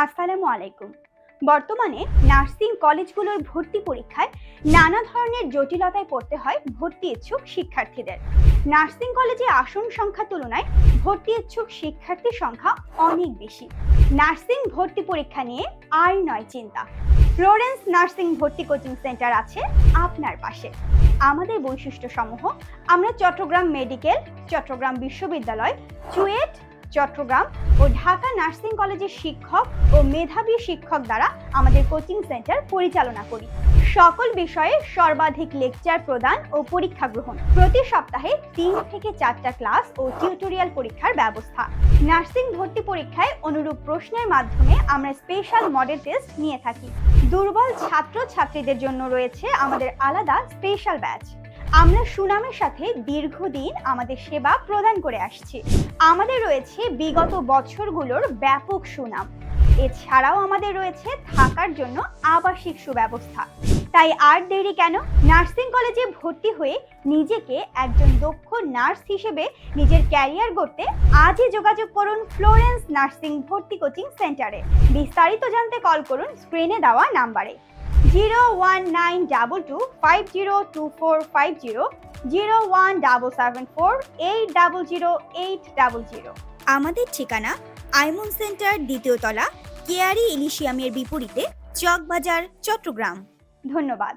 আসসালামু আলাইকুম। বর্তমানে নার্সিং কলেজগুলোর ভর্তি পরীক্ষায় নানা ধরনের জটিলতায় পড়তে হয় ভর্তি ইচ্ছুক শিক্ষার্থীদের। নার্সিং কলেজে আসন সংখ্যার তুলনায় ভর্তি ইচ্ছুক শিক্ষার্থীর সংখ্যা অনেক বেশি। নার্সিং ভর্তি পরীক্ষা নিয়ে আর নয় চিন্তা। ফ্লোরেন্স নার্সিং ভর্তি কোচিং সেন্টার আছে আপনার পাশে। আমাদের বৈশিষ্ট্য সমূহ: আমরা চট্টগ্রাম মেডিকেল, চট্টগ্রাম বিশ্ববিদ্যালয়, চুয়েট, চট্টগ্রাম ও ঢাকা নার্সিং কলেজের শিক্ষক ও মেধাবী শিক্ষক দ্বারা আমাদের কোচিং সেন্টার পরিচালনা করি। সকল বিষয়ে সর্বাধিক লেকচার প্রদান ও পরীক্ষা গ্রহণ। প্রতি সপ্তাহে 3 থেকে 4টা ক্লাস ও টিউটোরিয়াল পরীক্ষার ব্যবস্থা। নার্সিং ভর্তি পরীক্ষায় অনুরূপ প্রশ্নের মাধ্যমে আমরা স্পেশাল মডেল টেস্ট নিয়ে থাকি। দুর্বল ছাত্রছাত্রীদের জন্য রয়েছে আমাদের আলাদা স্পেশাল ব্যাচ। আমরা সুনামের সাথে দীর্ঘদিন আমাদের সেবা প্রদান করে আসছি। আমাদের রয়েছে বিগত বছরগুলোর ব্যাপক সুনাম। এছাড়াও আমাদের রয়েছে থাকার জন্য আবাসিক সুব্যবস্থা। তাই আর দেরি কেন? নার্সিং কলেজে ভর্তি হয়ে নিজেকে একজন দক্ষ নার্স হিসেবে নিজের ক্যারিয়ার গড়তে আজই যোগাযোগ করুন ফ্লোরেন্স নার্সিং ভর্তি কোচিং সেন্টারে। বিস্তারিত জানতে কল করুন স্ক্রিনে দেওয়া নাম্বারে 01922502450, 01774800800। আমাদের ঠিকানা আইমন সেন্টার, 2য় তলা, কেয়ারি ইলিশিয়ামের বিপরীতে, চকবাজার, চট্টগ্রাম। ধন্যবাদ।